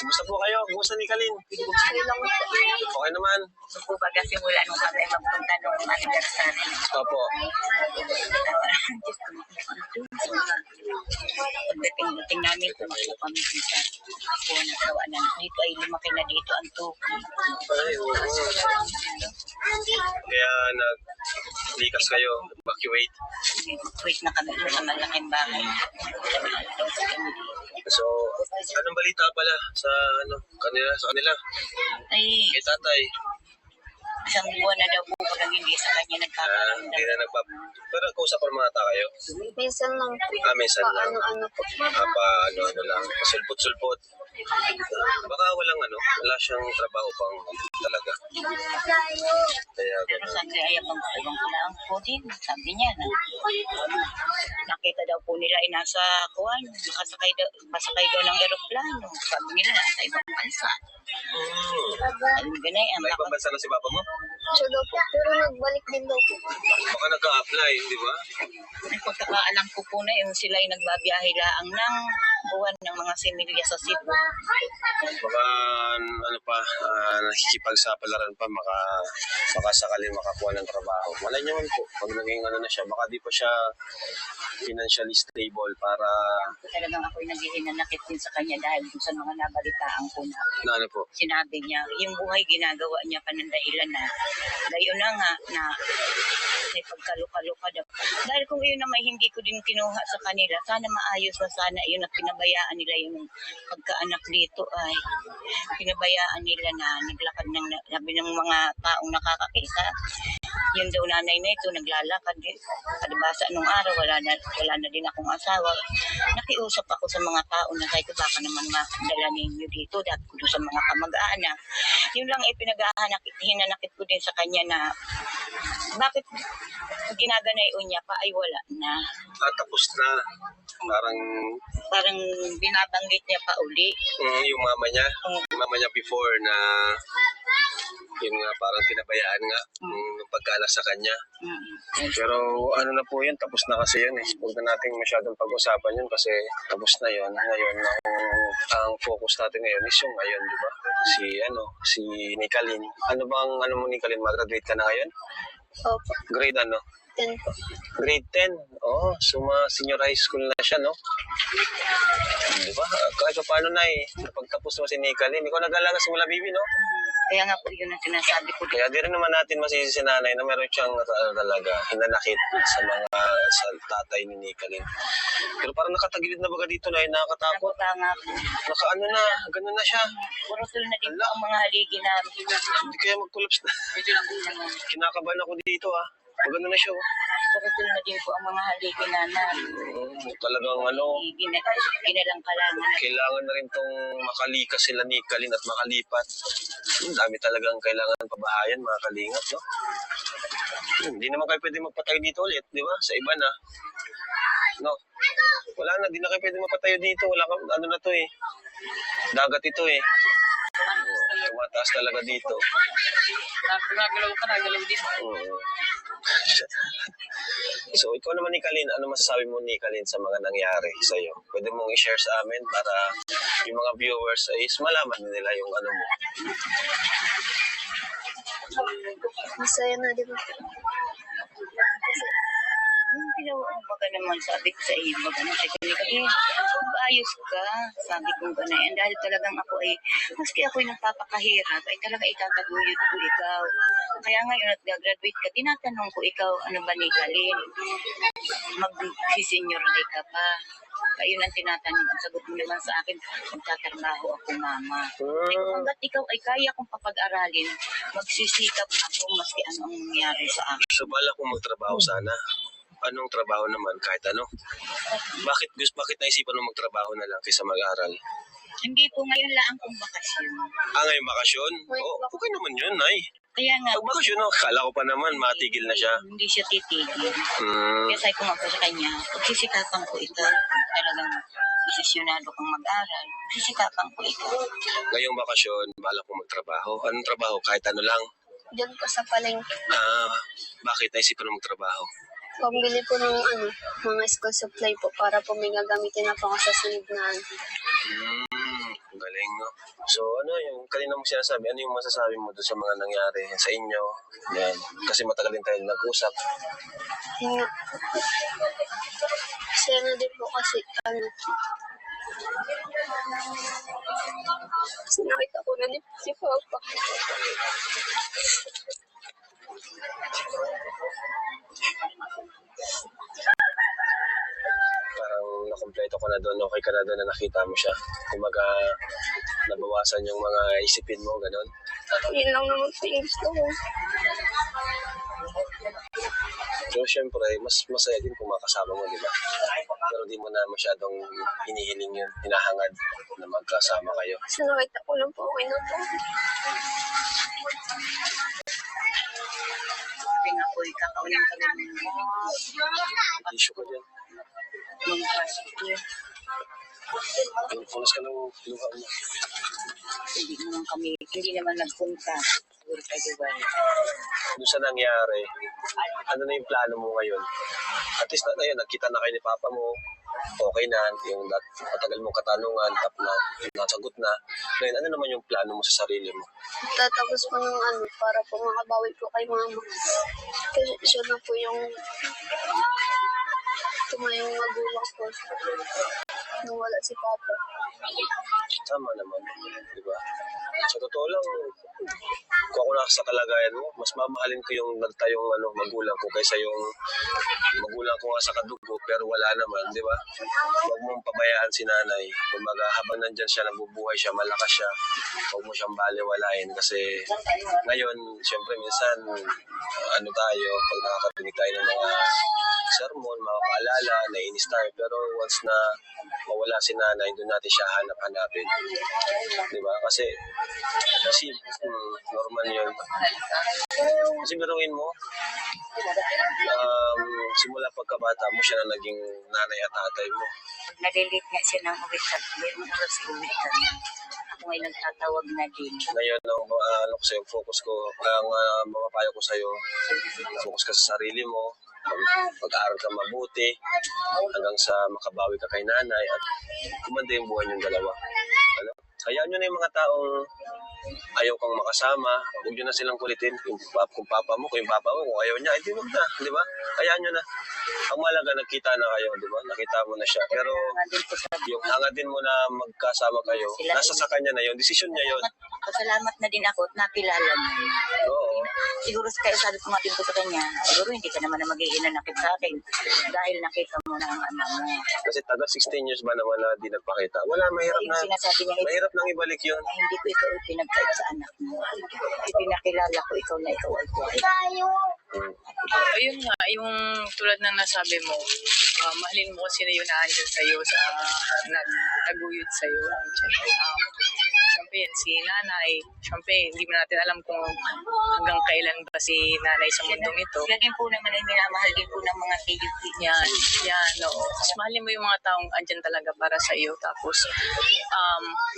Kumusta po kayo? Kumusta ni Kalin? Okay lang po. Okay naman. So po baga simula nung kami magpunta nung anniversary. Opo. Pagdating namin, tumakbo kami sa po na kawanan. Dito ay lumaki na dito ang tuki. Ay, oo. Kaya naglikas kayo, evacuate. Wait na kami sa malaking bahay. So, anong balita pala sa kanila? Ay, Kay tatay. isang buwan na daw po pag hindi sa kanya nagkakaroon. Hindi na pero kausap pa mga kaya. Minsan lang po. Minsan lang. Paano-ano po. Ano lang, sulpot-sulpot. Baka wala siyang trabaho pang talaga. Kaya Pero sabi ay ang pagkulang ko lang po din. Sabi niya na nakita daw po nila ay nasa kuwan. Pasakay daw ng eroplano. Sabi nila nasa ibang bansa. Ayun ganay. May ibang bansa na si papa mo? So daw po. Pero nagbalik din daw po. Baka nagka-apply, di ba? Ay pagkakaalam ko po na yung sila ay nagbabiyahe laang ng buwan ng mga similya sa Cebu. Baka nakikipagsapalaran pa, baka sakaling makakuha ng trabaho. Malay niyo man po, pag naging na siya, baka di pa siya financially stable para... Talagang ako'y naghihinanakit din sa kanya dahil sa mga nabalitaan ko na Ano po? sinabi niya, yung buhay ginagawa niya pa ng dahilan na gayon na nga na may pagkaluka-luka daw. Dahil kung yun naman hindi ko din kinuha sa kanila, sana maayos na sana yun at pinabayaan nila yung pagkaanak dito ay pinabayaan nila na naglakad ng sabi ng mga taong nakakakita. Yung daw nanay na ito naglalakad din. Kadibasa nung araw wala na din akong asawa. Nakiusap ako sa mga tao na kahit baka naman madala ninyo dito dahil ko sa mga kamag-anak. Yun lang ay hinanakit ko din sa kanya na bakit ginaganayon niya pa ay wala na. Tapos na. Parang binabanggit niya pa uli. Yung mama niya before na yun nga, parang pinabayaan nga ng pagkaanak sa kanya. Pero ano na po yun, tapos na kasi yun eh. Huwag na natin masyadong pag-usapan yun kasi tapos na yun. Ngayon, ang focus natin ngayon is yung ngayon, di ba? Si Nikalin. Ano mo Nikalin, mag-graduate ka na ngayon? Opo. Grade ano? 10 po. Grade 10? Oo, senior high school na siya, no? Di ba? Kahit paano na napagtapos mo si Nikalin. Ikaw nag-alaga simula baby, no? Kaya nga po yun ang sinasabi ko. Kaya di rin naman natin masisi si nanay na meron siyang talaga hinanakit sa tatay ni Nikalin. Pero parang nakatagilid na baga dito na nakakatakot. Nga po. Ganun na siya. Purutol na din po ang mga haligi namin. Hindi kaya mag-collapse na. Kinakabahan ako dito Maganda na siya Purutol na din po ang mga haligi namin. Talagang Ginalang kalangan. kailangan na rin tong makalikas sila Nikalin at makalipat. Dami talagang kailangan pabahayan mga kalingap, no? Hindi naman kayo pwede magpatayo dito ulit, di ba? Sa iba na. No? Wala na, di na kayo pwede magpatayo dito. Wala ka, na to dagat ito tumataas talaga dito. Nagalaw din. So, ikaw naman Nikalin, ano masasabi mo Nikalin sa mga nangyari sa'yo? Pwede mong i-share sa amin para yung mga viewers ay malaman nila yung ano mo. Masaya na, di ba? Yung ginawa ko baga naman, sabi ko sa iyo, baga na sa kanila, ayos ka, sabi ko ganayan, dahil talagang ako ay, maski ako'y nagpapakahirap, ay talaga itataguyod ko ikaw. Kaya ngayon at gagraduate ka, tinatanong ko ikaw, ano ba Nikalin? Mag-senior high ka pa. Ayun ang tinatanong, ang sagot mo naman sa akin, magtatrabaho ako mama. Eh kung hanggat ikaw ay kaya kong papag-aralin, magsisikap ako maski anong nangyari sa akin. So, bala kong magtrabaho sana. Anong trabaho naman, kahit ano? Bakit naisipan mo magtrabaho na lang kaysa mag-aral? Hindi po ngayon lang kong bakasyon. Ngayon bakasyon? Okay naman yun, Nay. Kaya nga, Pag bakasyon, kala ko pa naman, matigil na siya. hindi siya titigil. Kaya sabi ko nga po sa kanya, pagsisikapan ko ito, talagang desisyonado kong mag-aral, pagsisikapan ko ito. Ngayong bakasyon, bala kong magtrabaho. Anong trabaho? Kahit ano lang. Diyan po sa palengke. Bakit naisipan mo magtrabaho? Pambili po ng mga school supply po para po may gagamitin na po ako sa sunod na Ang galing. galing, no? So, ano yung kanina mo sinasabi? Ano yung masasabi mo doon sa mga nangyari sa inyo? Yan. Kasi matagal din tayo nag-usap. Yun nga. Kasi ano din po kasi, kasi nakita ko na din si Papa. Parang nakompleto ko na doon, okay ka na doon na nakita mo siya. Kumbaga, nabawasan yung mga isipin mo, ganun. Yun lang naman po yung gusto ko. So, syempre, mas masaya din kung makasama mo, di ba? Pero di mo na masyadong hinihiling yun, hinahangad na magkasama kayo. Kasi nakita ko lang po okay na po. Pinapoy ka kaunin ka lang Issue ko dyan. ng pasok. Punas ka ng luha mo. Hindi naman nagpunta. Siguro kayo ba? Doon sa nangyari, ano na yung plano mo ngayon? At least na yun, nagkita na kayo ni Papa mo, okay na, yung matagal mong katanungan, nasagot na. Ngayon, ano naman yung plano mo sa sarili mo? Tatapos po ng para po makabawi po kay Mama. Kasi siya na po yung tumayong magulang po. Nung wala si Papa. Tama naman, di ba? Sa totoo lang, kung ako nasa kalagayan mo, mas mamahalin ko yung nagtayong magulang ko kaysa yung magulang ko nga sa kadugo pero wala naman, di ba? Huwag mong pabayaan si nanay. Kumbaga, habang nandyan siya, nabubuhay siya, malakas siya, huwag mo siyang baliwalain kasi ngayon, siyempre minsan, tayo, pag nakakarinig tayo ng mga sermon, mga paalala, naiinis tayo, pero once na mawala si nanay, doon natin siya hanap-hanapin. Di ba? Kasi normal yun. Kasi biruin mo, simula pagkabata mo, siya na naging nanay at tatay mo. Nalilit nga siya ng uwi ka. Mayroon oras uwi ka na. Ako ngayon nagtatawag na din. Ngayon, focus ko, ang mapapayo ko sa'yo, focus ka sa sarili mo, pag-aaral ka mabuti, hanggang sa makabawi ka kay nanay at kumanda yung buhay niyong dalawa. Hayaan nyo na yung mga taong ayaw kang makasama, huwag nyo na silang kulitin. Kung papa mo, kung ayaw niya, edi wag na, di ba? Hayaan nyo na. Ang malaga, nagkita na kayo, di ba? Nakita mo na siya. Pero yung hangad din mo na magkasama kayo, nasa sa kanya na yun, desisyon niya yun. Pasalamat na din ako at nakilala mo. Oo. Siguro kaya sabi ko nga din ko sa kanya, siguro hindi ka naman na mag-iinanakit sa akin dahil nakita mo na ang ama mo. Kasi taga 16 years ba naman na di nagpakita? Wala, mahirap Yung na. sinasabi niya, Mahirap nang ibalik yun. na hindi ko ikaw pinagkait sa anak mo. Ipinakilala ko ikaw na ikaw ay buhay. Ayun nga, yung tulad ng nasabi mo, mahalin mo kung sino yung naandyan sa'yo, nagtaguyod sa'yo. Siyempre yan, si nanay. Siyempre, hindi mo natin alam kung hanggang kailan ba si nanay sa mundong ito. Sila din po naman ay minamahal din po ng mga kiyuki. Yan, oo. Mas mahalin mo yung mga taong andyan talaga para sa iyo. Tapos,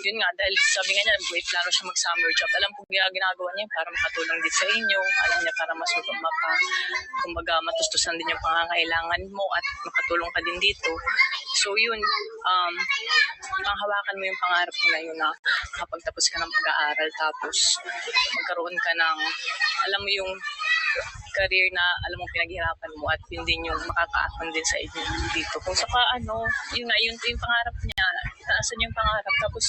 yun nga, dahil sabi nga niya, may plano siya mag-summer job. Alam po ginagawa niya para makatulong din sa inyo. Alam niya para kumbaga matustusan din yung pangangailangan mo at makatulong ka din dito. So yun, panghawakan mo yung pangarap mo na yun na kapag tapos ka ng pag-aaral tapos magkaroon ka ng, alam mo yung career na alam mo pinaghirapan mo at yun din yung makakaakon din sa inyo dito. Kung saka yun nga, yun yung pangarap niya, taasan yung pangarap tapos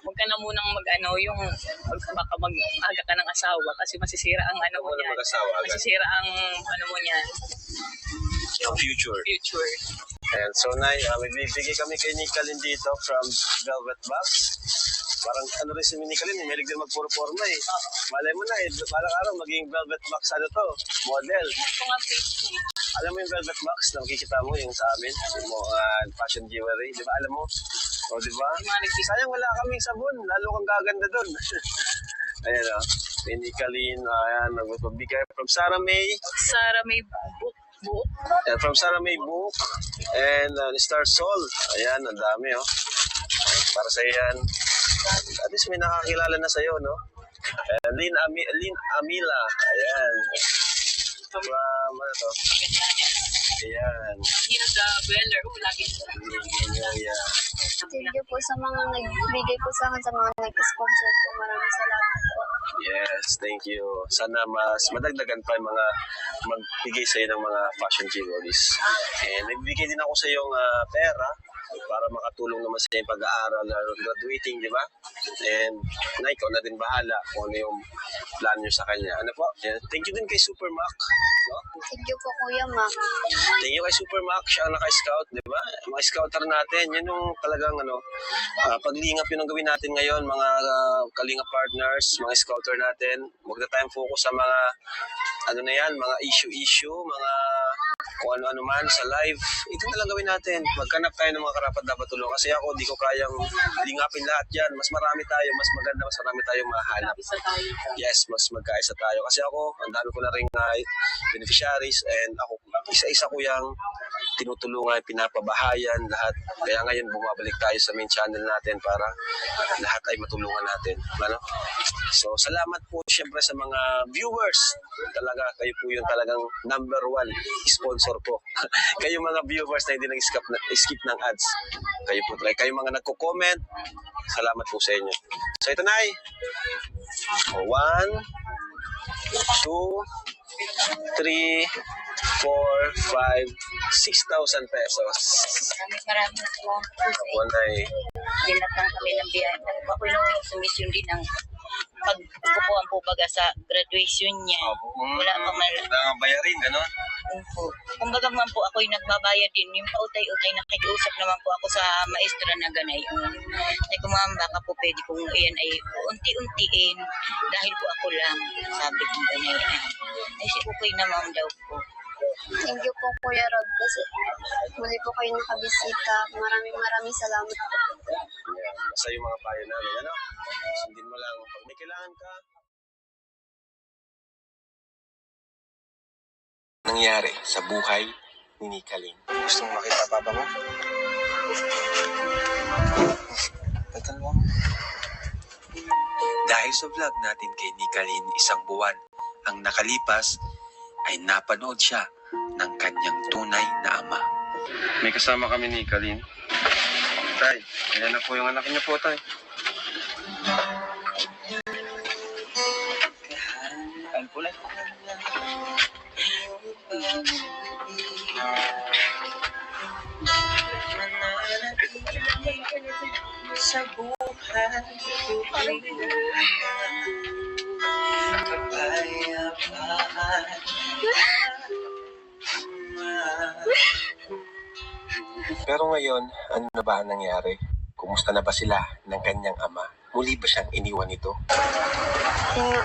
huwag ka na munang baka mag-aga ka ng asawa kasi masisira ang mo niyan. Masisira ang mo niyan. Yung future. And so, Nay, may bibigay kami kay Nicalyn dito from Velvet Box. Parang rin si Nicalyn, may din magpuro-forma eh. Malay mo na balang araw maging Velvet Box model. Alam mo yung Velvet Box na makikita mo yung sa amin, yung fashion jewelry, di ba? Alam mo? O, di ba? Sayang wala kaming sabon, lalo kang gaganda doon. Ayan o, kay Nicalyn, ayan, nagbibigay from Sarah May Book. And from Sarah May Book and Star Soul. Ayan, ang dami para sa yan. At least may nakakilala na sa'yo, no? And Lynn Amila. Ayan. From, Ayan. He's the beller. Lagi siya. Yeah. Thank you po sa mga nagbigay po sa akin, sa mga nag-sponsor po. Maraming salamat po. Yes, thank you. Sana mas madagdagan pa yung mga magbigay sa'yo ng mga fashion jewelries. And nagbigay din ako sa yung pera para makatulong naman sa yung pag-aaral or graduating, di ba? And na ikaw na din bahala kung ano yung plan nyo sa kanya. Ano po? And thank you din kay Supermac. No? Thank you po, Kuya Mac. Thank you kay Supermac, siya ang naka-scout, di ba? Mga scouter natin, yun yung talagang paglingap yun ang gawin natin ngayon, mga kalinga partners, mga scouter natin. Huwag na tayong focus sa mga, mga issue, mga kung ano-ano man sa live. Ito na lang gawin natin. Magkanap tayo ng mga karapat dapat tulong. Kasi ako, di ko kayang lingapin lahat yan. Mas marami tayo, mas maganda, mas marami tayong mahanap. Isa tayo. Yes, mas magkaisa tayo. Kasi ako, ang dami ko na rin beneficiaries and ako, isa-isa ko yung tinutulungan, pinapabahayan lahat. Kaya ngayon, bumabalik tayo sa main channel natin para lahat ay matulungan natin. Ano? So, salamat po siyempre sa mga viewers. Talaga, kayo po yung talagang number 1 sponsor ko. Kayo mga viewers na hindi nag-skip ng ads. Kayo po talaga. Kayo mga nagko-comment. Salamat po sa inyo. So, ito na ay 1, 2, 3, 4, 5, 6,000 pesos. Maraming salamat po sa Ako na ay dinatang kami ng biyahe. Ako yung sumisyon din ng pagkukuhan po baga sa graduation niya. Wala pa man. bayarin, gano'n? Po. Kumbaga man po ako'y nagbabayad din. Yung pautay-utay, nakikiusap naman po ako sa maestra na ganay. Ay kung ma'am, baka po pwede kong iyan ay unti-untiin dahil po ako lang. Sabi kong ganay. Ay si Ukoy naman daw po. Thank you po, Kuya Rob, kasi muli po kayo nakabisita. Maraming salamat po. Yeah. Basta yung mga payo namin, ano? Sundin mo lang. Pag may kailangan ka, nangyari sa buhay ni Nicaline. Gusto mong makita pa ba mo? Tatalwa mo. Dahil sa vlog natin kay Nicaline, isang buwan ang nakalipas ay napanood siya ng kanyang tunay na ama. May kasama kami ni Nicaline. Tay, ayan na po yung anak niyo po, Tay. Ano po lang? Sa buhay Pero ngayon, ano na ba ang nangyari? Kumusta na ba sila ng kanyang ama? Muli ba siyang iniwan ito? Yun nga.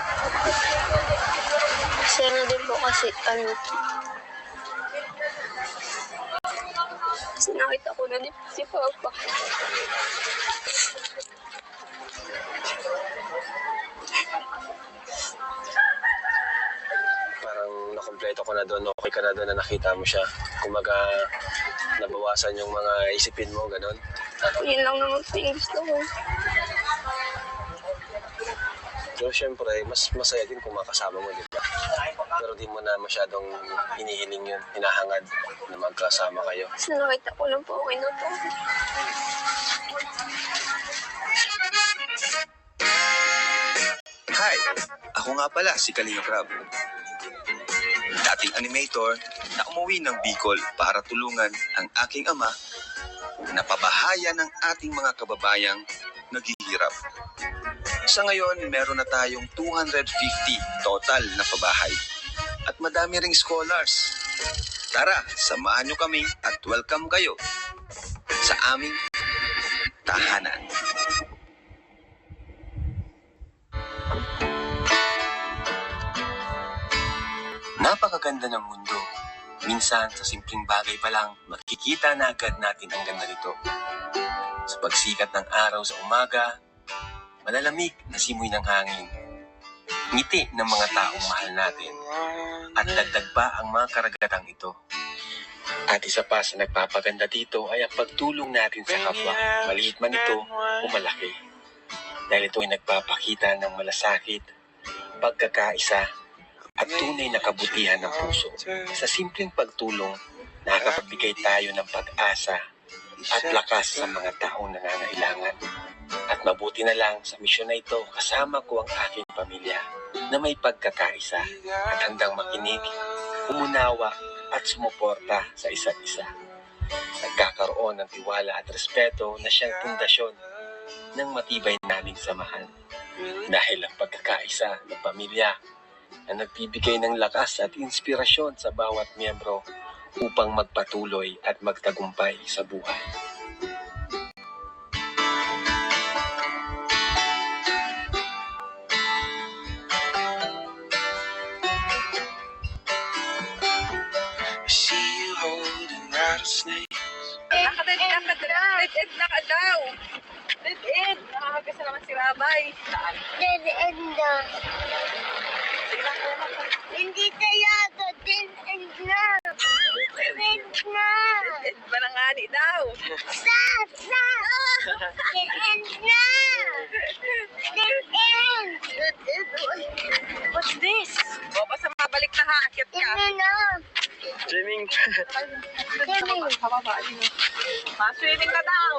Kasi din po kasi, kasi nakita ko na din si Papa. Parang nakompleto ko na doon, okay ka na doon na nakita mo siya. Kumaga, nabawasan yung mga isipin mo, gano'n. Yun lang naman po yung gusto ko. Pero syempre, mas masaya din kung makasama mo, di ba? Pero di mo na masyadong hinihiling yun, hinahangad na magkasama kayo. Kasi nakita ko lang po okay na po. Hi! Ako nga pala si Kalinga Crab. Dating animator na umuwi ng Bicol para tulungan ang aking ama na pabahayan ng ating mga kababayang naghihirap. Sa ngayon, meron na tayong 250 total na pabahay at madami ring scholars. Tara, samahan nyo kami at welcome kayo sa aming tahanan. Napakaganda ng mundo. Minsan, sa simpleng bagay pa lang, makikita na agad natin ang ganda nito. Sa pagsikat ng araw sa umaga, malalamig na simoy ng hangin, ngiti ng mga taong mahal natin, at dagdag pa ang mga karagatang ito. At isa pa sa nagpapaganda dito ay ang pagtulong natin sa kapwa, maliit man ito o malaki. Dahil ito ay nagpapakita ng malasakit, pagkakaisa, at tunay na kabutihan ng puso. Sa simpleng pagtulong Nakakapagbigay tayo ng pag-asa at lakas sa mga taong nangangailangan. At mabuti na lang sa misyon na ito kasama ko ang aking pamilya na may pagkakaisa at handang makinig, umunawa at sumuporta sa isa't isa. Nagkakaroon ng tiwala at respeto na siyang pundasyon ng matibay naming samahan. Dahil ang pagkakaisa ng pamilya na nagbibigay ng lakas at inspirasyon sa bawat miyembro upang magpatuloy at magtagumpay sa buhay. Dead-end na ka daw. Dead-end. Nakakagasa naman si Rabay. Saan? Dead end na. Sige lang, kuha ka. Hindi talaga. Dead end na. Dead end na. Dead ba na nga ni daw? Stop! Dead end na. Dead end. Dead-end. What's this? O, basta mabalik na ha. Akit ka. Ano na? Swimming. Swimming. Pababa. Swimming na daw.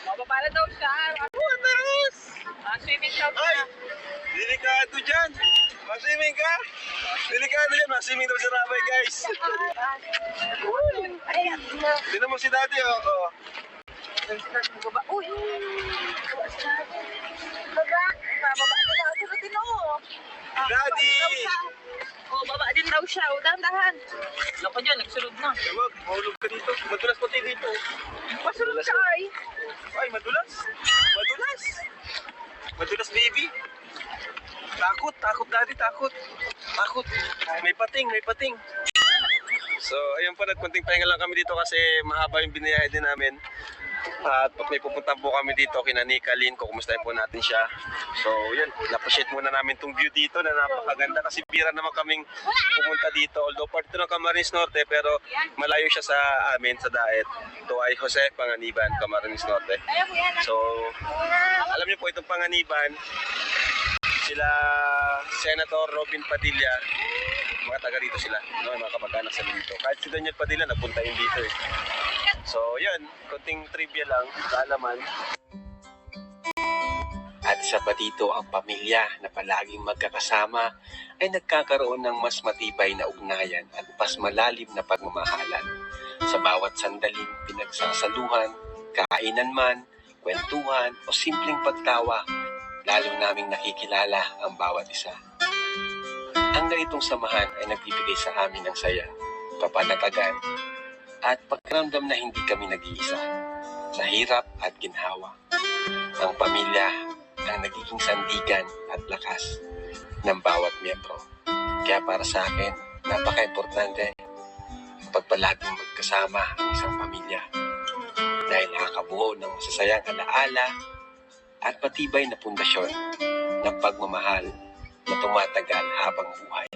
Mababa na daw siya. Maros! Swimming daw siya. Delikado dyan. Mag-swimming ka. Delikado dyan. Mag-swimming daw si Rabay, guys. Ayan na. Tinan mo si Daddy, oh. Baba. Uy! Baba. Bababa na daw. Surutin mo. Daddy! Oh, baba din daw siya. O, dahan-dahan. Lako dyan, nagsulod na. Huwag, mahulog ka dito. Madulas pati dito. Masulod siya ay. Ay, madulas. Madulas. Madulas, baby. Takot, Daddy, takot. Takot. May pating. So, ayun pa, nagkunting pahinga lang kami dito kasi mahaba yung biniyahe din namin. At may pupunta po kami dito kina Nika Lynn, kukumustahin po natin siya. So yun, na-appreciate muna namin itong view dito na napakaganda kasi bira naman kaming pumunta dito. Although part ito ng Camarines Norte pero malayo siya sa amin sa Daet. Ito ay Jose Panganiban, Camarines Norte. So alam niyo po itong Panganiban, sila Senator Robin Padilla, mga taga dito sila, no? Mga kamag-anak sa dito. Kahit si Daniel Padilla napunta yun dito eh. So yun, konting trivia lang, kaalaman. At isa pa dito ang pamilya na palaging magkakasama ay nagkakaroon ng mas matibay na ugnayan at mas malalim na pagmamahalan. Sa bawat sandaling pinagsasaluhan, kainan man, kwentuhan o simpleng pagtawa, lalo naming nakikilala ang bawat isa. Ang ganitong samahan ay nagbibigay sa amin ng saya, kapanatagan, at pakiramdam na hindi kami nag-iisa sa hirap at ginhawa. Ang pamilya ang nagiging sandigan at lakas ng bawat miyembro. Kaya para sa akin, napaka-importante kapag palaging magkasama ang isang pamilya dahil nakakabuo ng masasayang alaala at matibay na pundasyon ng pagmamahal na tumatagal habang buhay.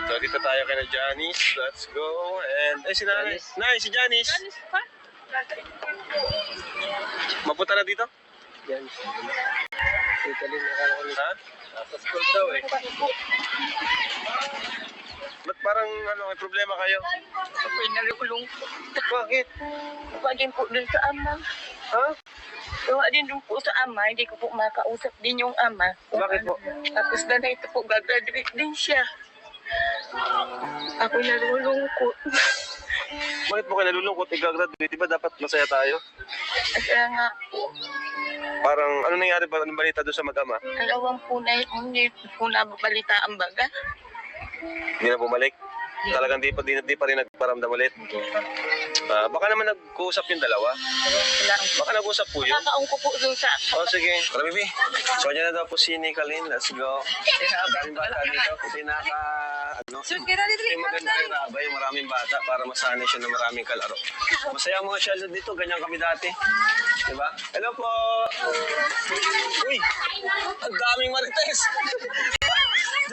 So dito tayo kay na Janice. Let's go. And si Nanay. Nay, si Janice. Mapunta na dito? Janice. Ha? Nasa school daw eh. Ba't parang may problema kayo? Ako'y nalulung. Bakit? Gawa din po dun sa ama. Ha? Gawa din dun po sa ama. Hindi ko po makausap din yung ama. Bakit po? Tapos na ito po, gagraduate din siya. Ako'y nalulungkot. Bakit mo kayo nalulungkot? I-graduate, di ba dapat masaya tayo? Kaya nga po, Parang, ano nangyari ba? Anong balita doon sa mag-ama? dalawang po na hindi po nababalita ang baga. Hindi na bumalik? Talagang di pa rin nagparamdam ulit. Baka naman nag-uusap yung dalawa. Baka nag-usap po yun. Kakaong ko po doon sa... Oh, sige. Tara, baby. So, dyan na daw po si Nicolene. Let's go. Maraming bata dito. Pinaka, yung maganda yung rabay, maraming bata para masanay siya ng maraming kalaro. Masaya ang mga childhood dito. Ganyan kami dati. Diba? Hello po. Uy! Ang daming marites.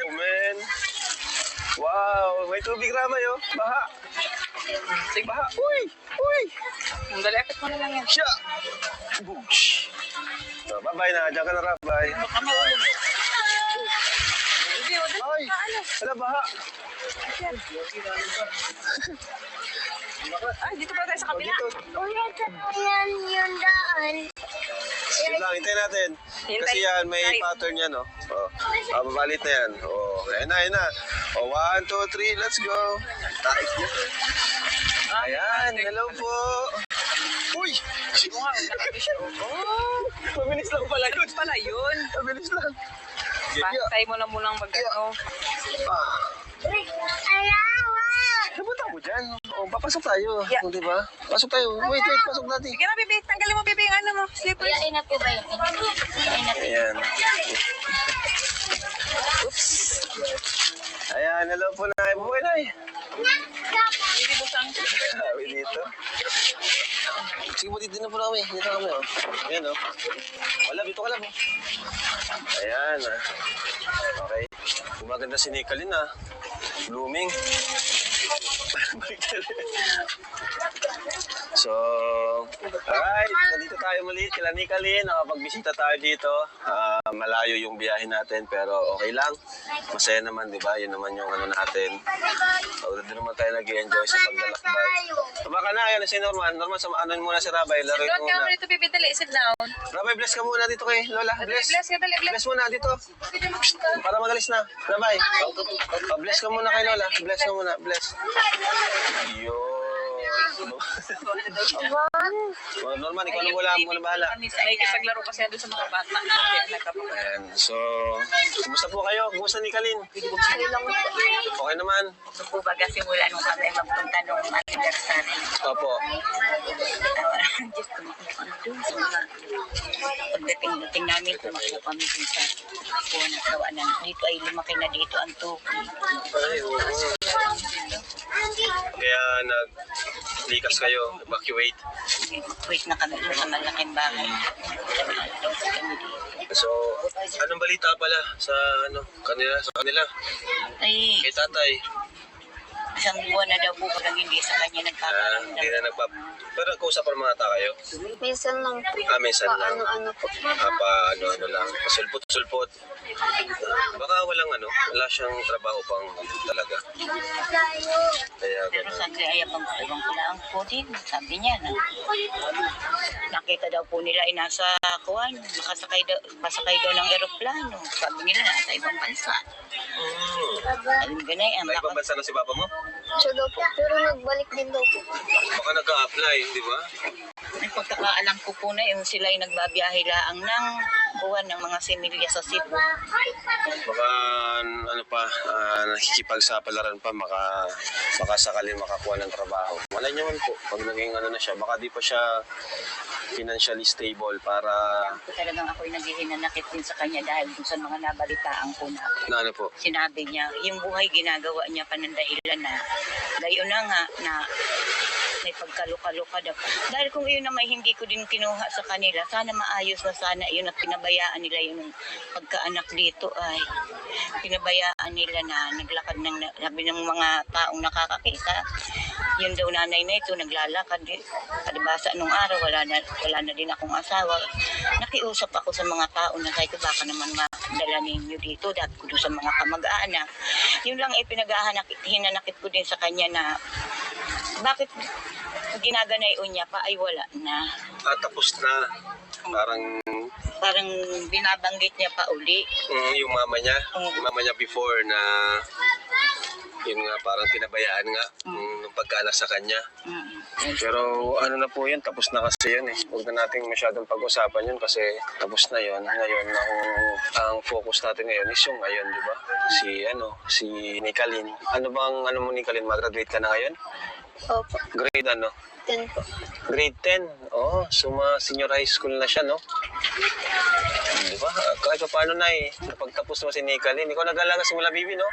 Oh, man. Wow! May tubig ramay, oh. Baha. Sige, baha. Uy! Uy! Dali, akit mo na lang yan. Siya! Boosh! So, bye-bye na. Diyan ka na, Rabay. Ay! Wala, baha. Ay, dito ba tayo sa kabila? Dito. Kuya, yan yung daan. Wait lang, hintayin natin. Kasi yan, may pattern yan, oh. Babalit na yan. Oh, ayan na. Oh, 1, 2, 3, let's go. Taik niya. Ayan, hello po. Uy! Oh, mabilis lang pala yun. Pala yun. Mabilis lang. Pantay mo lang munang mag-ano. Ayawa! Napunta ko dyan. Oh, papasok tayo. Yeah. Oh, diba? Pasok tayo. Wait, pasok natin. Sige na, Bibi. Tanggalin mo, Bibi, yung ano mo. Slippers. Ay na po ba yun? Ay na po. Ayan. Ayan, hello po na. Buhay na eh. Bibi, busang. Sabi dito. Sige po, dito na po kami. Dito kami, oh. Ayan, oh. Wala, dito ka lang, oh. Ayan, ah. Okay. Maganda si Nicolene, ah. Blooming. So, alright. Nandito tayo muli. Kila Nicolene. Nakapagbisita tayo dito. Malayo yung biyahe natin, pero okay lang. Masaya naman, di ba? Yun naman yung ano natin. Doon naman tayo nag-i-enjoy sa paglalakbay. Baka na, ayan si Norman. Norman, samahan muna si Rabay. Laruin Doon ka muna. mo dito, Bibi. Dali, sit down. Rabay, bless ka muna dito kay Lola. Bless. Bless ka, dali, bless. Bless muna dito. Para magalis na. Rabay. Bless ka muna kay Lola. Bless ka muna. Bless. Yo. Norman, ikaw na wala mo na bahala. May kipaglaro kasi doon sa mga bata. Kaya nagkapag- Ayan. So, kumusta po kayo? Kumusta ni Kalin? Okay naman. So po baga simula nung kami magpunta nung anniversary. Opo. Diyos ko, doon sa mga pagdating namin, tumakbo kami dun sa kuha na kawanan. Dito ay lumaki na dito ang tukoy. Ay, oo. Kaya naglikas kayo, evacuate. Wait na kami dun sa malaking bahay. Kami dito. So, anong balita pala sa kanila? Ay, Kay tatay. isang buwan na daw po parang hindi sa kanya Hindi nagkakaroon. na Pero nagkausap pa mga kayo? Minsan lang po. Minsan lang. Paano-ano po. Ano lang. Pasulpot-sulpot. Baka wala siyang trabaho pang talaga. Kaya Pero gano'n. sabi ay abang kulang ko lang po din. Sabi niya na. Nakita daw po nila ay nasa kuwan. Pasakay daw ng eroplano. Sabi nila nasa ibang bansa. Ayun ganay. May ibang bansa na si papa mo? Siya daw po. Pero nagbalik din daw po. Baka nagka-apply, di ba? May pagkakaalam ko po na yung sila ay nagbabiyahe laang ng buwan ng mga similya sa Cebu. Baka nakikipagsapalaran pa, baka sakaling makakuha ng trabaho. Malay niyo man po, pag naging na siya, baka di pa siya financially stable para, Talagang ako'y naghihinanakit din sa kanya dahil dun sa mga nabalitaan ko na ano po, sinabi niya, yung buhay ginagawa niya pa ng dahilan na gayon na nga na may pagkaluka-luka daw. Dahil kung yun na may hindi ko din kinuha sa kanila, sana maayos na sana yun at pinabayaan nila yung pagkaanak dito ay pinabayaan nila na naglakad ng sabi ng mga taong nakakakita. Yun daw nanay na ito naglalakad. Kadibasa nung araw wala na din akong asawa. Nakiusap ako sa mga tao na sabi ko baka naman madala ninyo dito dahil ko doon sa mga kamag-anak. Yun lang hinanakit ko din sa kanya na bakit ginaganayon niya pa ay wala na. tapos na, Parang binabanggit niya pa uli. yung mama niya before na, yun nga, parang pinabayaan nga, nung pagkaanak sa kanya. Mm. Pero ano na po yun, tapos na kasi yun eh. Huwag na natin masyadong pag-usapan yun kasi tapos na yun. Ngayon, ang focus natin ngayon is yung ngayon, di ba? Si Nicolene. Ano bang, mo Nicolene, mag-graduate ka na ngayon? Opo, Grade ano? 10 po. Grade 10. Oh, senior high school na siya, no? Di ba? Kahit pa paano na eh. Napagtapos mo si Nicolene. Ikaw nag-alaga simula baby, no?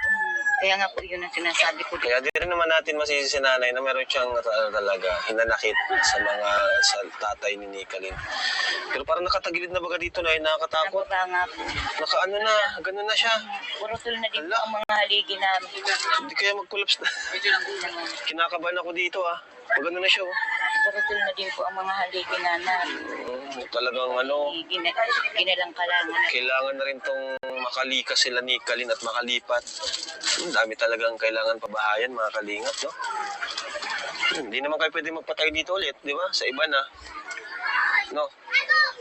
Kaya nga po yun ang sinasabi ko. Kaya di rin naman natin masisi si nanay na meron siyang talaga hinanakit sa tatay ni Nicolene. Pero parang nakatagilid na baga dito na nakakatakot. Nababa nga po. Nakaano na, ganun na siya. Purutol na din po Hala. ang mga haligi namin. Hindi kaya mag-collapse na. Kinakabahan ako dito ah. Pag ano na siya oh. Purutol na din po ang mga haligi namin. Talagang Ginalang-kalangan. kailangan na rin tong makalikas sila Nicolene at makalipat. Ang dami talagang kailangan pabahayan mga kalingap, no? Hindi naman kayo pwede magpatayo dito ulit, di ba? Sa iba na. No?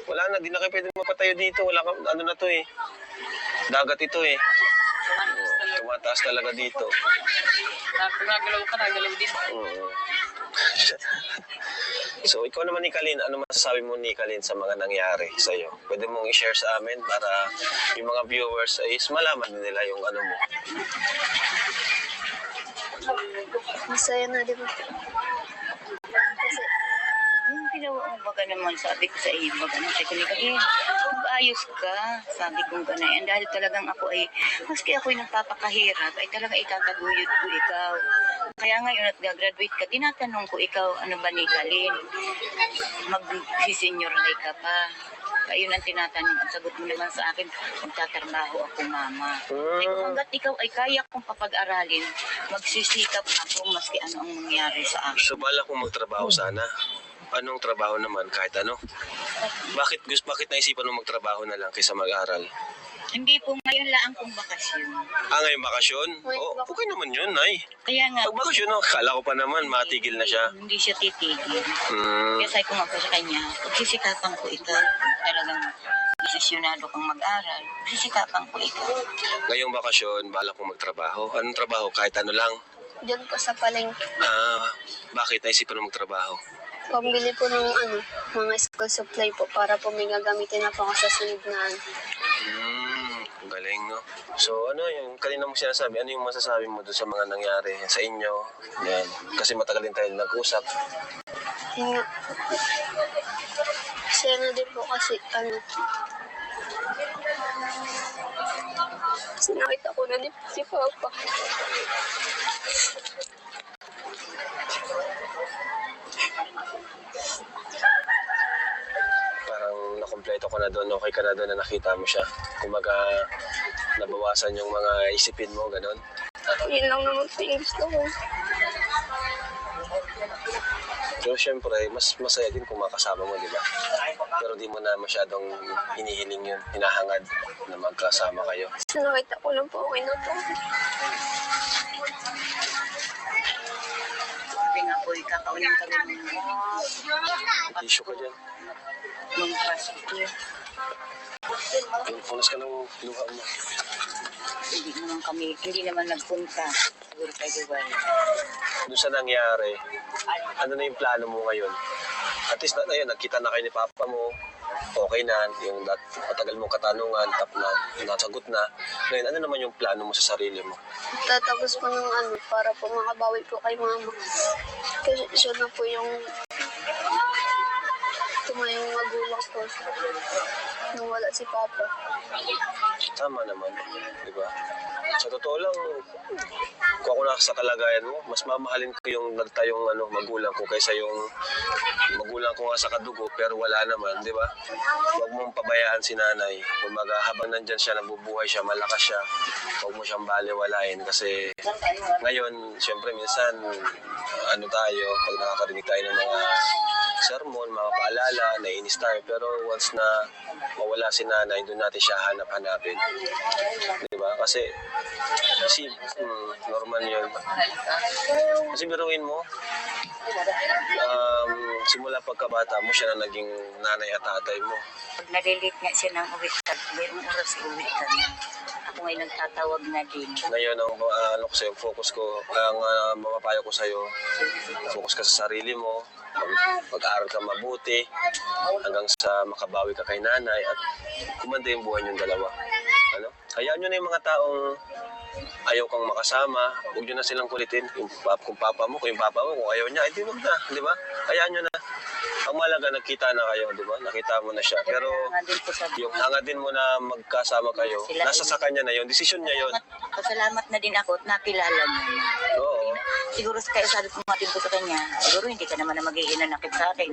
Wala na, di na kayo pwede magpatayo dito. Wala ka, ano na to eh. Dagat ito eh. Tumataas talaga dito. Pag nagalaw ka, nagalaw din. Oo. So, ikaw naman, Nicolene, ano masasabi mo, Nicolene, sa mga nangyari sa'yo? Pwede mong i-share sa amin para yung mga viewers ay malaman din nila yung ano mo. Masaya na, di ba? Kasi, Yung ginawa mo baga naman, sabi ko sa iyo, baga naman, sabi ko, mag-ayos ka, sabi ko gano'n. Dahil talagang ako ay, maski ako'y nagpapakahirap, ay talaga itataguyod ko ikaw. Kaya ngayon at gagraduate ka, tinatanong ko ikaw, ano ba Nicolene? Mag-senior high ka pa. Ayun ang tinatanong. Ang sagot mo naman sa akin, magtatrabaho ako, mama. Ay, kung hanggat ikaw ay kaya kong papag-aralin, magsisikap ako maski ano ang mangyari sa akin. So, bala kong magtrabaho sana. Anong trabaho naman, kahit ano? Bakit naisipan mo magtrabaho na lang kaysa mag-aral? Hindi po ngayon lang kong bakasyon. Ngayong bakasyon? Oh, okay naman yun, ay. Kaya nga, Pag bakasyon, kala ko pa naman, matigil na siya. hindi siya titigil. Hmm. Kaya sabi ko nga po sa kanya, pagsisikapan ko ikaw, talagang desisyonado kang mag-aral, pagsisikapan ko ikaw. Ngayong bakasyon, bala kong magtrabaho. Anong trabaho? Kahit ano lang. dyan po sa palengke. Bakit naisipan mo magtrabaho? Pambili po ng mga school supply po para po may gagamitin na po ako sa sunod na Ang galing, no? So, ano yung kanina mo sinasabi? Ano yung masasabi mo doon sa mga nangyari sa inyo? Yan. Kasi matagal din tayo nag-usap. Yun nga. Kasi din po kasi kasi nakita ko na din si Papa. Parang nakompleto ko na doon, okay ka na doon na nakita mo siya. Kumaga, nabawasan yung mga isipin mo, ganon. Yun lang naman po yung gusto ko. Pero syempre, mas masaya din kung makasama mo, di ba? Pero di mo na masyadong hinihiling yun, hinahangad na magkasama kayo. Kasi nakita ko lang po okay na po. Sabi nga po, kakaunin kami Tissue ka dyan. nung Pasko. Punas ka ng luha mo. Hindi naman nagpunta. Siguro kay Dubai. Doon sa nangyari, ano na yung plano mo ngayon? At least, ayun, nagkita na kayo ni Papa mo, okay na, yung matagal mong katanungan, nasagot na. Ngayon, ano naman yung plano mo sa sarili mo? Tatapos po ng para po makabawi po kay Mama. Kasi siya na po yung tumayong magulang ko nung wala si Papa. Tama naman, di ba? Sa totoo lang, kung ako nasa kalagayan mo, mas mamahalin ko yung nagtayong magulang ko kaysa yung magulang ko nga sa kadugo pero wala naman, di ba? Huwag mong pabayaan si nanay. Kumaga, habang nandyan siya, nabubuhay siya, malakas siya, huwag mo siyang baliwalain kasi ngayon, siyempre minsan, tayo, pag nakakarinig tayo ng mga sermon, mga paalala, naiinis tayo. Pero once na mawala si nanay, doon natin siya hanap-hanapin. Diba? Kasi normal yun. Kasi biruin mo, simula pagkabata mo, siya na naging nanay at tatay mo. Pag nalilit nga siya ng uwi, mayroong oras uwi ka na. Ako ngayon nagtatawag na din. Ngayon, ang focus ko, ang mapapayo ko sa'yo, focus ka sa sarili mo, Pag-aaral ka mabuti hanggang sa makabawi ka kay nanay at kumanda yung buhay niyong dalawa. Ano? Hayaan nyo na yung mga taong ayaw kang makasama, huwag nyo na silang kulitin. Kung papa mo, kung ayaw niya, edi wag na, di ba? Hayaan nyo na. Ang malaga, nagkita na kayo, di ba? Nakita mo na siya. Pero Nga din po sa yung hangadin mo na magkasama kayo, nasa sa kanya na yun, desisyon niya yun. Pasalamat na din ako at nakilala mo na. Oo. Siguro kaya sabi ko nga din po sa kanya, siguro hindi ka naman na mag-iinanakit sa akin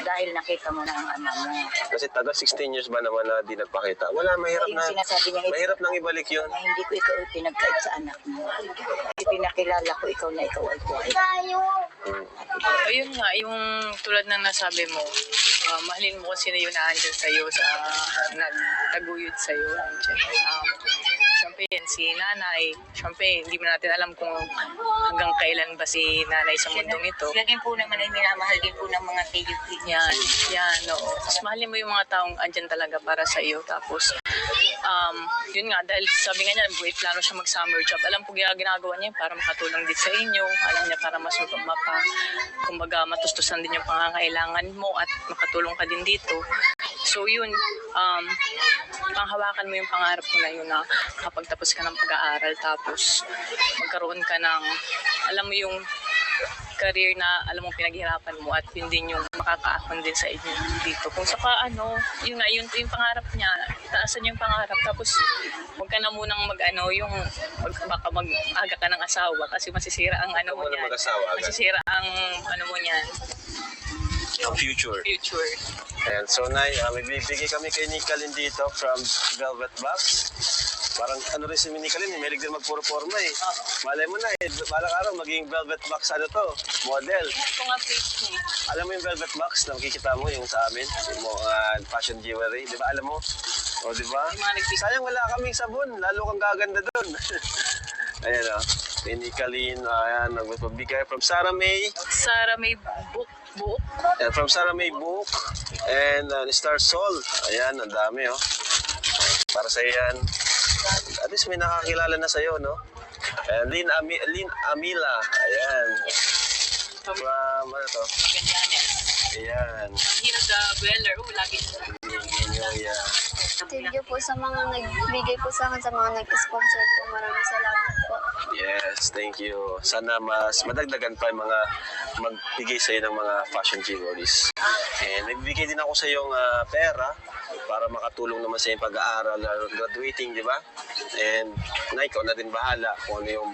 dahil nakita mo na ang ama mo. Kasi taga 16 years ba naman na di nagpakita? Wala, mahirap Yung na. sinasabi niya, Mahirap nang ibalik yun. na hindi ko ikaw pinagkait sa anak mo. Pinakilala ko ikaw na ikaw ay buhay. Hmm. Ayun nga, yung tulad ng nasabi mo, mahalin mo kung sino yung naandyan sa'yo, sa nagtaguyod sa'yo. Siyempre yan, si nanay. Siyempre, hindi mo natin alam kung hanggang kailan ba si nanay sa mundong ito. Sila din po naman ay minamahal din po ng mga tiyuki. Yan, oo. Mas mahalin mo yung mga taong andyan talaga para sa iyo. Tapos, yun nga, dahil sabi nga niya, buhay plano siya mag-summer job. Alam ko ginagawa niya para makatulong din sa inyo. Alam niya para mas kumbaga matustusan din yung pangangailangan mo at makatulong ka din dito. So yun, panghawakan mo yung pangarap mo na yun na kapag tapos ka ng pag-aaral tapos magkaroon ka ng, alam mo yung career na alam mo pinaghirapan mo at yun din yung makakaahon din sa inyo dito. Kung saka yun nga, yun yung pangarap niya, taasan yung pangarap tapos huwag ka na munang baka mag-aga ka ng asawa kasi masisira ang mo Huwag mo na niyan. mag-asawa agad. Masisira ang mo niyan, Ang future. future. Ayan, so Nay, may bibigay kami kay Nicalyn dito from Velvet Box. Parang rin si Nicalyn, may din magpuro-forma eh. Malay mo na balang araw maging Velvet Box model. Ito nga face niya. Alam mo yung Velvet Box na makikita mo yung sa amin, yung mga fashion jewelry, di ba alam mo? O di ba? Yung mga Sayang wala kaming sabon, lalo kang gaganda doon. Ayan o, kay Nicalyn, ayan, nagbibigay from Sarah May. Sarah may book. And from Sarah May Book and Star Soul. Ayan, ang dami oh. Para sa yan. At least may nakakilala na sa'yo, no? And Lynn Amila. Ayan. From, ano to? Ganyan yan. Ayan. Hilda Beller. Lagi. Yeah. Thank you po sa mga nagbigay po sa akin, sa mga nag-sponsor po. Maraming salamat po. Yes, thank you. Sana mas madagdagan pa yung mga magbigay sa'yo ng mga fashion jewelries. And nagbibigay din ako sa iyong pera para makatulong naman sa iyong pag-aaral, graduating, di ba? And na ikaw na din bahala kung ano yung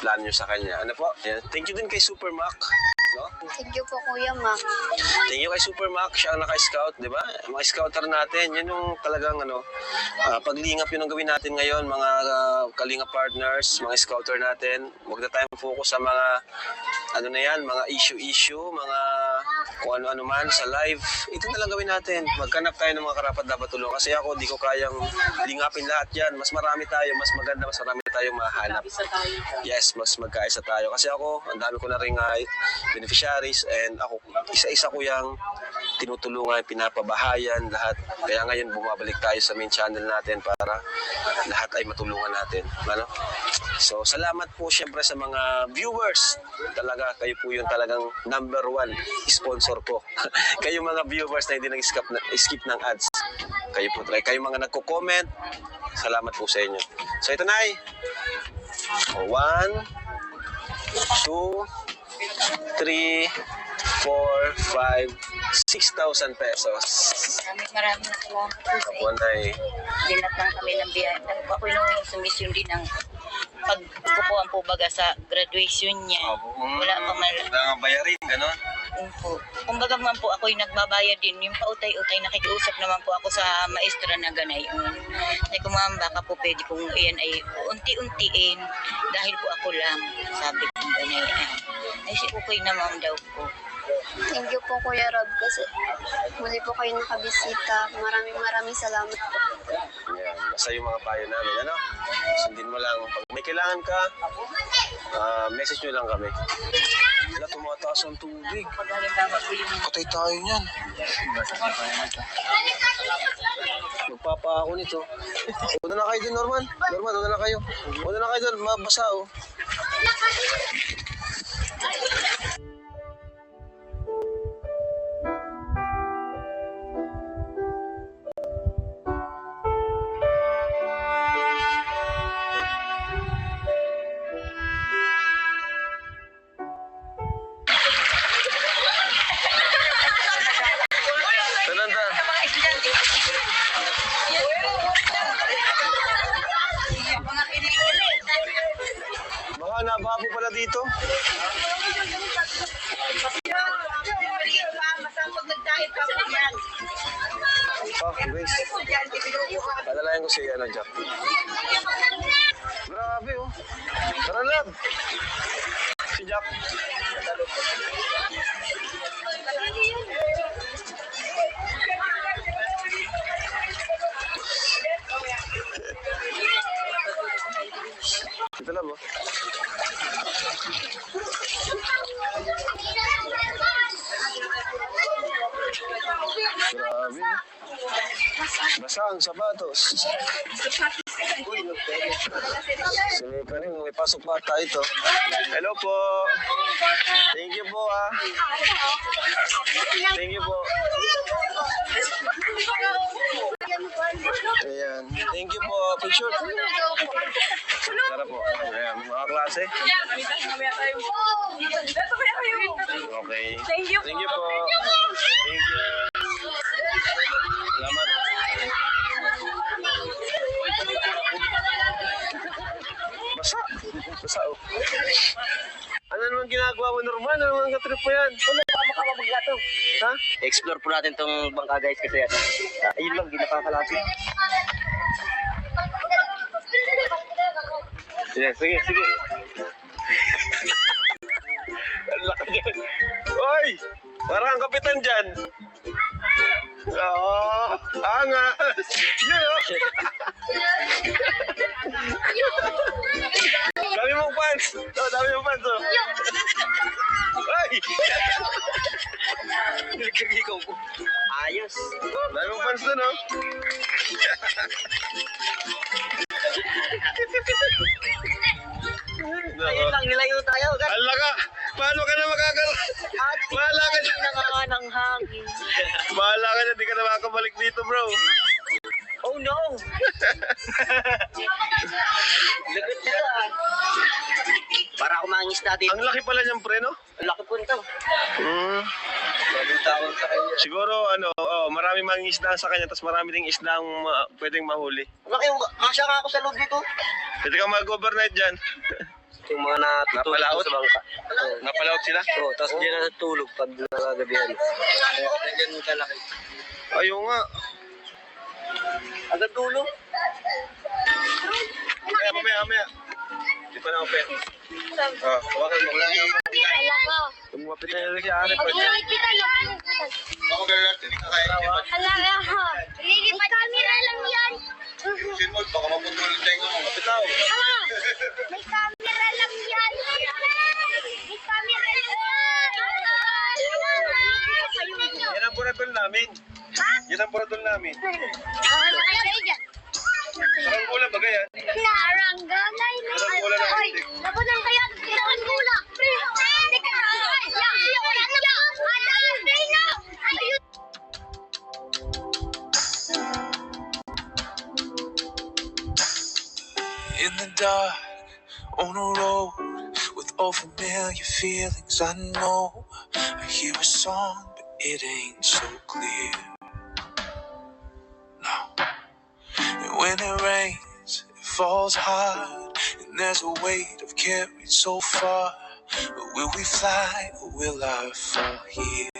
plan nyo sa kanya. Ano po? Yan. Thank you din kay Supermac. No? Thank you po, Kuya Mac. Thank you kay Supermac, siya ang naka-scout, di ba? Mga scouter natin, yun yung talagang paglingap yun ang gawin natin ngayon, mga kalingap partners, mga scouter natin. Huwag na tayong focus sa mga, mga issue, mga kung ano-ano man sa live. Ito na lang gawin natin. Magkanap tayo ng mga karapat dapat tulong. Kasi ako, di ko kayang lingapin lahat yan. Mas marami tayo, mas maganda, mas marami tayong mahanap. Isa tayo. Yes, mas magkaisa tayo. Kasi ako, ang dami ko na rin beneficiaries and ako, isa-isa ko yung tinutulungan, pinapabahayan, lahat. Kaya ngayon, bumabalik tayo sa main channel natin para lahat ay matulungan natin. Ano? So, salamat po syempre sa mga viewers. Talaga, kayo po yung talagang number 1 sponsor ko. Kayo mga viewers na hindi nag-skip ng ads. Kayo po, kayo mga nagko-comment. Salamat po sa inyo. So, ito na 1, 2, 3, 4, 5, 6,000 pesos. Maraming salamat po sa Ako na Dinat lang kami ng biyahe. Ako nung sumisyon din ng pagkukuhan po baga sa graduation niya. Wala pa man. bayarin, gano'n? Po. Kumbaga man po ako'y nagbabayad din. Yung pautay-utay, nakikiusap naman po ako sa maestra na ganay. Sabi ko, ma'am, baka po pwede kong iyan ay unti-untiin dahil po ako lang. Sabi ko ganay. Ay, si okay naman daw po. Thank you po, Kuya Rob, kasi muli po kayo nakabisita. Maraming salamat po. Yan. Basta yung mga payo namin, ano? Sundin mo lang. Pag may kailangan ka, message nyo lang kami. Wala, tumataas ang tubig. Patay tayo niyan. Magpapa ako nito. Una na kayo dun, Norman. Norman, una na kayo. Una na kayo dun, mabasa oh. na dito. Oh, guys. Padalayan ko si Jack. Grabe, oh. Tara, lab. Si Jack. Ito lang, oh. Grabe. Basa ang sapatos. Sinipa rin, may pasok pa tayo ito. Hello po. Thank you po, ah. Thank you po. Ayan. Thank you po. Picture. Tara po. Ayan, mga klase. Okay. Thank you Thank you po. Thank you. Salamat. Basa. Basa, oh. Ano naman ginagawa mo, Norman? Ano naman katrip mo yan? Ano ba makakapaglato? Ha? Explore po natin tong bangka guys kasi ayun lang, di nakakalapit. Sige, sige, sige. Ang laki dyan. Oy! Parang ang kapitan dyan. Oo, angas. Yun, oh. Dami mong fans. Oh, dami mong fans, oh. Ay! Nagkagikaw po. Ayos. Dami mong fans dun, oh. Ayun lang, nilayo tayo. Hala ka! Paano ka na makakal... Bahala ka na. Nangangan ng hangin. Bahala ka na, di ka na makakabalik dito, bro. Oh no! Lagot na ah. Para ako mangis natin. Ang laki pala niyang preno. Ang laki po nito. Maraming tawag sa kanya. Siguro, marami mang isda sa kanya, tapos marami ding isda ang pwedeng mahuli. Ang laki, kasya ka ako sa loob dito. Pwede kang mag-overnight dyan. Yung mga Napalaot? sa bangka. Napalaot sila? Oo, tapos diyan na natulog pag nagagabihan. Ganyan yung kalaki. Ayaw nga. Agad dulo. Mamaya. Di pa na open. Hawakan mo. Lumapit na yun si Ari. Ako gano'n, hindi ka kaya. May camera lang yan. Sinmod, baka maputulong tayo mo. Kapitaw. May camera lang yan. May camera lang. Yan ang buratol namin. Yan ang buratol namin. Saranggola ba ganyan? Naranggalay na. Saranggola na. Oy, nabunan kaya saranggola. In the dark, on a road with all familiar feelings, I know I hear a song, but it ain't so clear. No. And when it rains, it falls hard, and there's a weight of carried so far. But will we fly or will I fall here?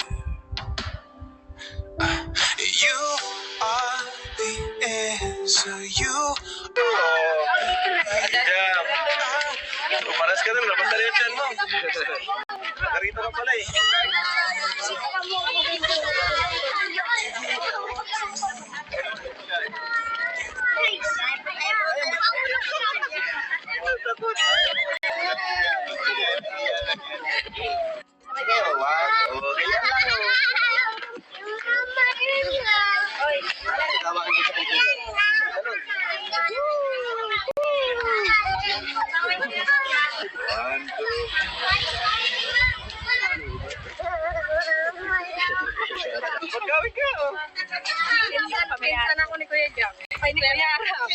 You are the answer. You are. Yeah. Paras ka rin, labas na rin yung chan mo. Nakarito ka pala eh. Magkawin ka, oh. Pinsan ako ni Kuya Jack. Ay, ni Kuya Arab.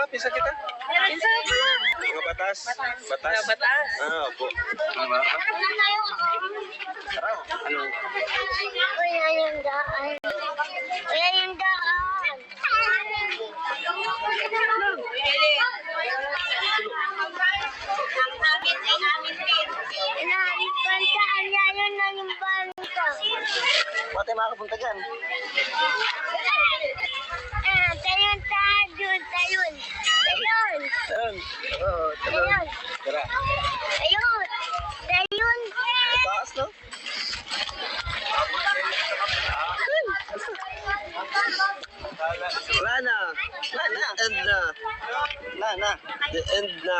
Pisa kita? Pinsan ako na. Mga batas? Batas? Batas. Opo. Ano? Kuya yung daan. Kuya yung daan. Ang amin papunta dyan? Talon tayo, talon. Talon. Ayun. Oo, Talon. tara. Ayun. Talon. Taas, no? Wala na. Wala na. End na. Wala na. The end na.